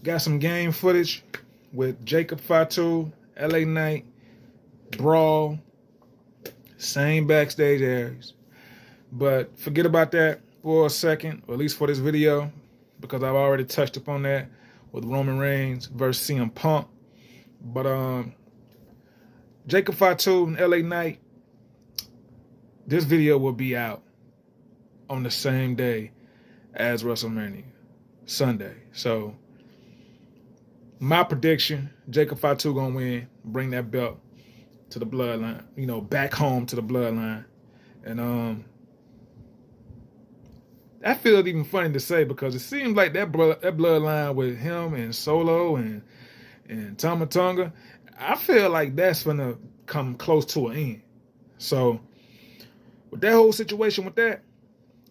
got some game footage with Jacob Fatu, LA Knight, Brawl, same backstage areas. But forget about that for a second, or at least for this video, because I've already touched upon that with Roman Reigns versus CM Punk. But Jacob Fatu and LA Knight, this video will be out on the same day as WrestleMania, Sunday. So my prediction, Jacob Fatu gonna win, bring that belt to the bloodline, back home to the bloodline. And that feels even funny to say because it seems like that bloodline with him and Solo and Tama Tonga, I feel like that's gonna come close to an end. So with that whole situation with that,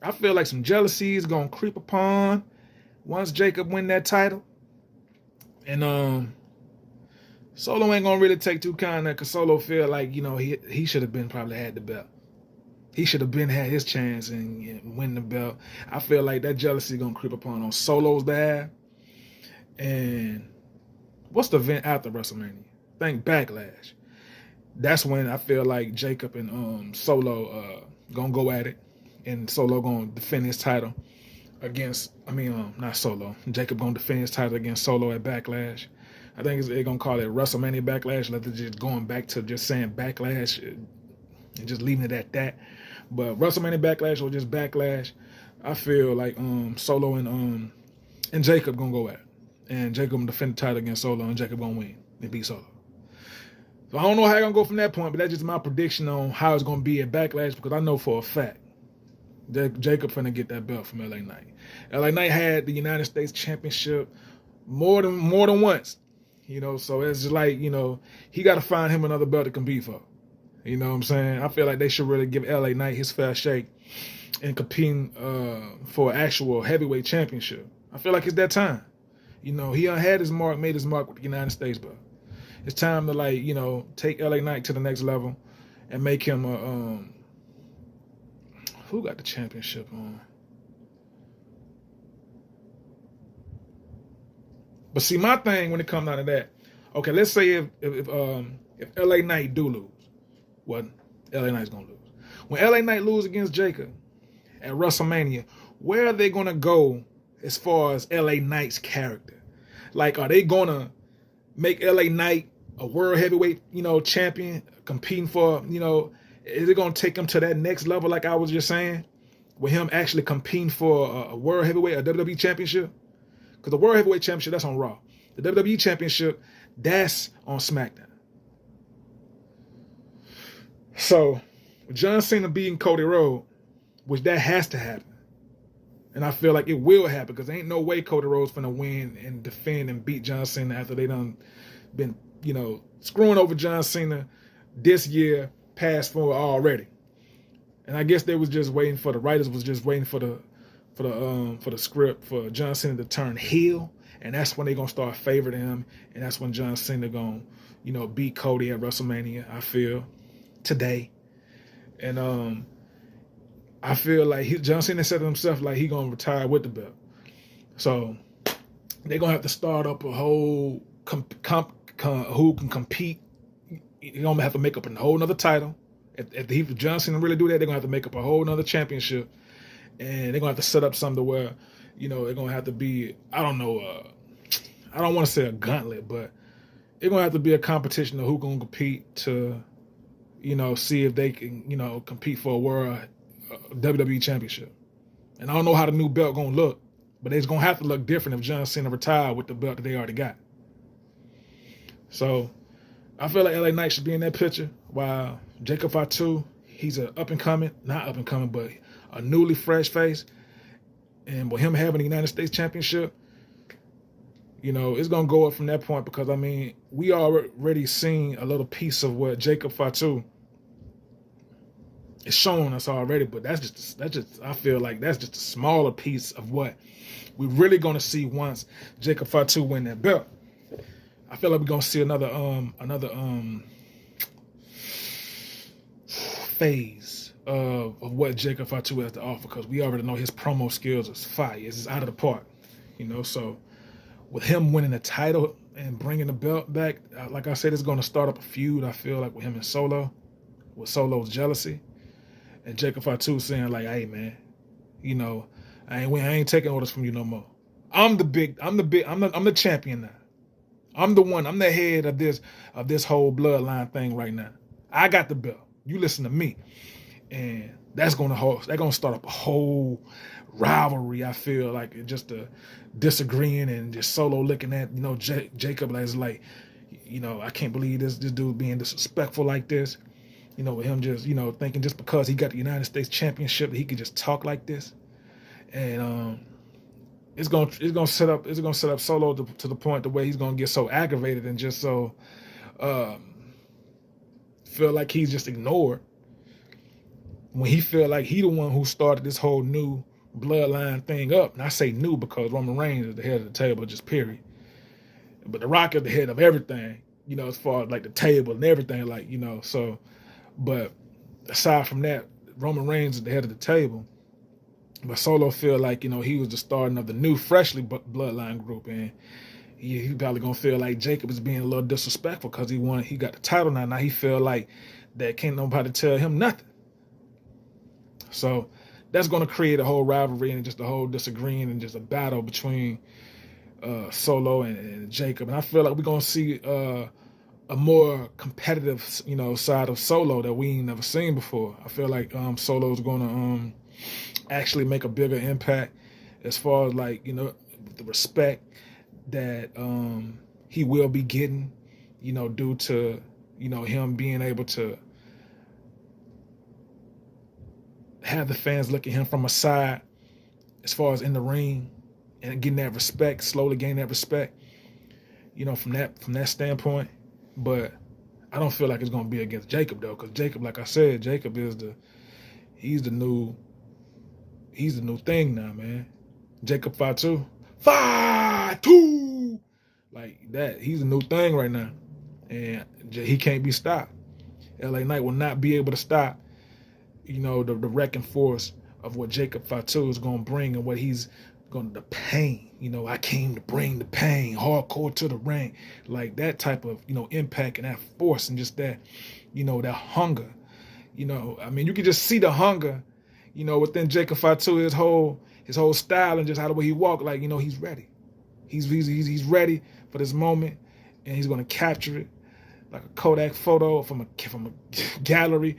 I feel like some jealousy is gonna creep upon once Jacob win that title. And Solo ain't gonna really take too kind of, cause Solo feel like, he should have been probably had the belt. He should have been had his chance and win the belt. I feel like that jealousy gonna creep upon on Solo's behalf. And what's the event after WrestleMania? I think Backlash. That's when I feel like Jacob and Solo gonna go at it, and Solo gonna defend his title against. Not Solo. Jacob gonna defend his title against Solo at Backlash. I think they're gonna call it WrestleMania Backlash. Like they're just going back to just saying Backlash and just leaving it at that. But WrestleMania Backlash or just Backlash, I feel like Solo and Jacob gonna go at it. And Jacob gonna defend the title against Solo, and Jacob gonna win and beat Solo. So I don't know how it's gonna go from that point, but that's just my prediction on how it's gonna be at Backlash, because I know for a fact that Jacob finna get that belt from LA Knight. LA Knight had the United States Championship more than once. So it's just like, he gotta find him another belt to compete for. You know what I'm saying? I feel like they should really give LA Knight his fair shake in competing for an actual heavyweight championship. I feel like it's that time. He had his mark, made his mark with the United States belt. It's time to take LA Knight to the next level and make him who got the championship on? But see, my thing when it comes down to that, okay, let's say if LA Knight do lose, well, LA Knight's gonna lose. When LA Knight lose against Jacob at WrestleMania, where are they gonna go as far as LA Knight's character? Like, are they gonna make LA Knight a world heavyweight, champion, competing for, is it gonna take him to that next level, like I was just saying, with him actually competing for a world heavyweight, a WWE championship? Because the world heavyweight championship, that's on Raw. The WWE championship, that's on SmackDown. So, with John Cena beating Cody Rhodes, which that has to happen. And I feel like it will happen, because there ain't no way Cody Rhodes finna win and defend and beat John Cena after they done been, screwing over John Cena this year, past forward already. And I guess they was just waiting for the writers was just waiting for the script for John Cena to turn heel, and that's when they gonna start favoring him, and that's when John Cena gonna, beat Cody at WrestleMania. I feel today, and I feel like John Cena said to himself like he gonna retire with the belt. So they're gonna have to start up a whole who can compete. You're gonna have to make up a whole nother title. If John Cena really do that, they're gonna have to make up a whole nother championship, and they're gonna have to set up something where, they're gonna have to be, I don't know, I don't want to say a gauntlet, but it's gonna have to be a competition of who gonna compete to, see if they can, compete for a world WWE championship. And I don't know how the new belt gonna look, but it's gonna have to look different if John Cena retired with the belt that they already got. So I feel like LA Knight should be in that picture, while Jacob Fatu, he's not up and coming, but a newly fresh face. And with him having the United States Championship, it's gonna go up from that point, because we already seen a little piece of what Jacob Fatu is showing us already, but that's just I feel like that's just a smaller piece of what we're really gonna see once Jacob Fatu win that belt. I feel like we're gonna see another phase of what Jacob Fatu has to offer, because we already know his promo skills is fire. It's out of the park, So with him winning the title and bringing the belt back, like I said, it's going to start up a feud, I feel like, with him and Solo, with Solo's jealousy. And Jacob Fatu saying, like, hey, man, you know, I ain't taking orders from you no more. I'm the champion now. I'm the one. I'm the head of this whole bloodline thing right now. I got the belt. You listen to me, and that's gonna start up a whole rivalry. I feel like just disagreeing and just Solo looking at Jacob as like, I can't believe this dude being disrespectful like this. With him just thinking just because he got the United States Championship he could just talk like this, and it's gonna set up Solo to the point the way he's gonna get so aggravated and just so feel like he's just ignored when he feel like he the one who started this whole new bloodline thing up. And I say new because Roman Reigns is the head of the table, just period. But The Rock is the head of everything, as far as like the table and everything, like, so. But aside from that, Roman Reigns is the head of the table. But Solo feel like, he was the starting of the new, freshly bloodline group. And he probably going to feel like Jacob is being a little disrespectful because he got the title now. Now he feel like that can't nobody tell him nothing. So that's going to create a whole rivalry and just a whole disagreeing and just a battle between Solo and Jacob. And I feel like we're going to see a more competitive, side of Solo that we ain't never seen before. I feel like Solo's going to actually make a bigger impact as far as like, the respect that he will be getting, due to, him being able to have the fans look at him from a side as far as in the ring and getting that respect, slowly gaining that respect, from that standpoint. But I don't feel like it's going to be against Jacob though, because Jacob, like I said, Jacob is he's the new thing now, man. Jacob Fatu, like that. He's a new thing right now, and he can't be stopped. LA Knight will not be able to stop, the wrecking force of what Jacob Fatu is going to bring and what he's going to, the pain. I came to bring the pain, hardcore to the ring, like that type of, impact and that force and just that, that hunger. I mean, you can just see the hunger, within Jacob Fatu, his whole style and just how the way he walk, like, he's ready. He's ready for this moment, and he's going to capture it like a Kodak photo from a gallery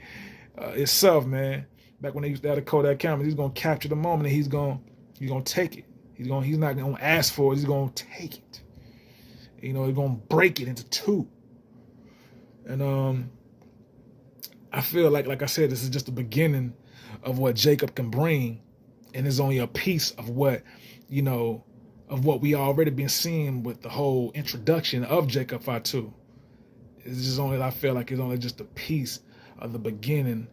itself, man. Back when they used to have the Kodak cameras, he's going to capture the moment and he's going to take it. He's not going to ask for it. He's going to take it. He's going to break it into two. And I feel like I said, this is just the beginning of what Jacob can bring, and it's only a piece of what, of what we already been seeing with the whole introduction of Jacob Fatu. It's just only, I feel like it's only just a piece of the beginning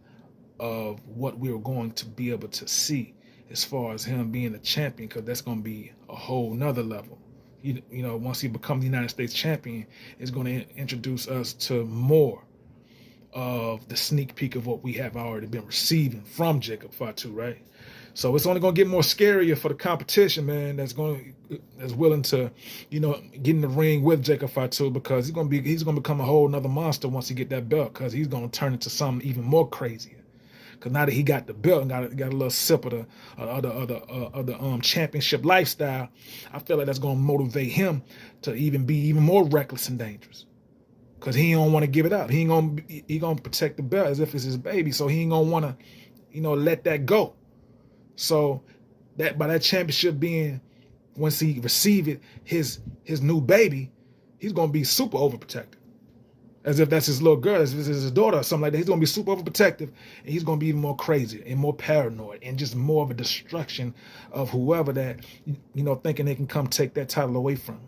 of what we're going to be able to see as far as him being a champion, because that's going to be a whole nother level. Once he becomes the United States champion, it's going to introduce us to more of the sneak peek of what we have already been receiving from Jacob Fatu, right? So it's only going to get more scarier for the competition, man, that's willing to, get in the ring with Jacob Fatu, because he's going to become a whole nother monster once he get that belt, because he's going to turn into something even more crazier. Because now that he got the belt and got a little sip of the championship lifestyle, I feel like that's going to motivate him to be even more reckless and dangerous. Because he don't want to give it up. He gonna protect the belt as if it's his baby. So he ain't gonna want to, let that go. So that by that championship being, once he receive it, his new baby, he's gonna be super overprotective. As if that's his little girl, as if it's his daughter or something like that. He's going to be super overprotective, and he's going to be even more crazy and more paranoid and just more of a destruction of whoever that, thinking they can come take that title away from him.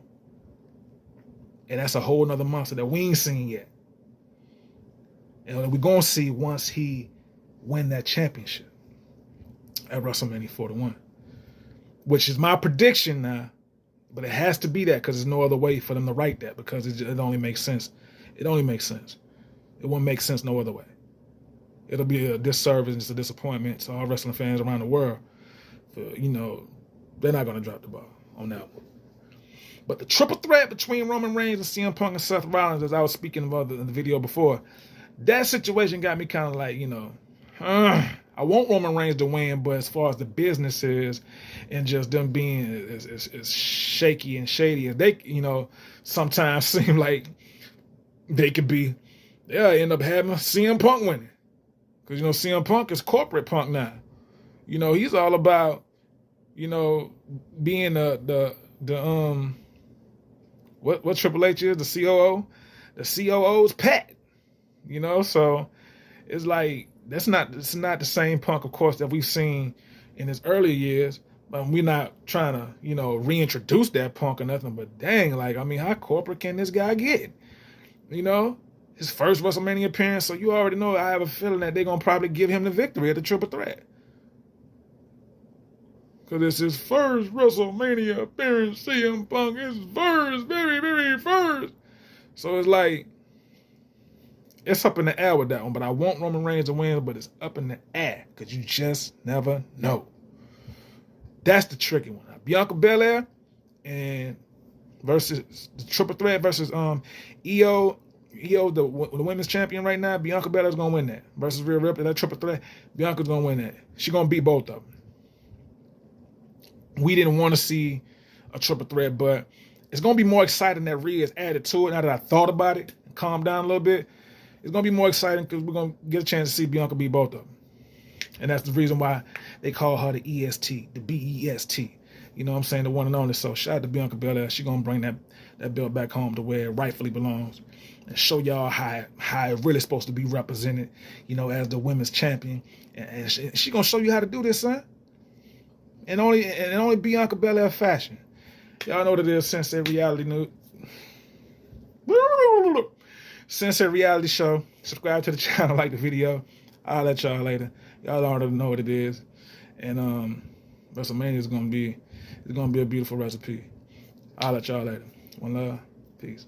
And that's a whole nother monster that we ain't seen yet. And we're going to see once he win that championship at WrestleMania 41, which is my prediction now. But it has to be that, because there's no other way for them to write that, because it only makes sense. It only makes sense. It won't make sense no other way. It'll be a disservice and it's a disappointment to all wrestling fans around the world. They're not going to drop the ball on that one. But the triple threat between Roman Reigns and CM Punk and Seth Rollins, as I was speaking about in the video before, that situation got me kind of like, I want Roman Reigns to win, but as far as the business is and just them being as shaky and shady as they, sometimes seem like they could be, they'll end up having CM Punk winning. Because, CM Punk is corporate Punk now. He's all about, being what Triple H is, the COO? The COO's pet. So it's like, it's not the same Punk, of course, that we've seen in his earlier years. But we're not trying to, reintroduce that Punk or nothing. But dang, how corporate can this guy get? His first WrestleMania appearance. So you already know, I have a feeling that they're going to probably give him the victory at the triple threat. Because it's his first WrestleMania appearance, CM Punk. His first, very, very first. So it's like, it's up in the air with that one, but I want Roman Reigns to win, but it's up in the air because you just never know. That's the tricky one. Bianca Belair and versus the triple threat versus Io, the women's champion right now. Bianca Belair's gonna win that versus Rhea Ripley. That triple threat, Bianca's gonna win that. She's gonna beat both of them. We didn't want to see a triple threat, but it's gonna be more exciting that Rhea's added to it. Now that I thought about it, calmed down a little bit. It's going to be more exciting because we're going to get a chance to see Bianca beat both of them. And that's the reason why they call her the EST, the B-E-S-T. You know what I'm saying? The one and only. So shout out to Bianca Belair. She's going to bring that belt back home to where it rightfully belongs and show y'all how it really supposed to be represented, as the women's champion. And she's going to show you how to do this, son. And only Bianca Belair fashion. Y'all know what it is, Sensei Reality News. Sensei Reality Show. Subscribe to the channel, like the video. I'll let y'all later. Y'all already know what it is. And WrestleMania is gonna be a beautiful recipe. I'll let y'all later. One love. Peace.